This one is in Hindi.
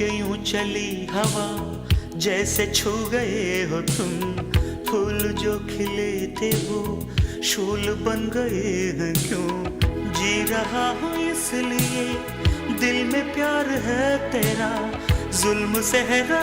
के यूं चली हवा, जैसे छू गए हो तुम। फूल जो खिले थे वो शूल बन गए हैं क्यों? जी रहा हूँ इसलिए दिल में प्यार है तेरा, जुल्म सह रहा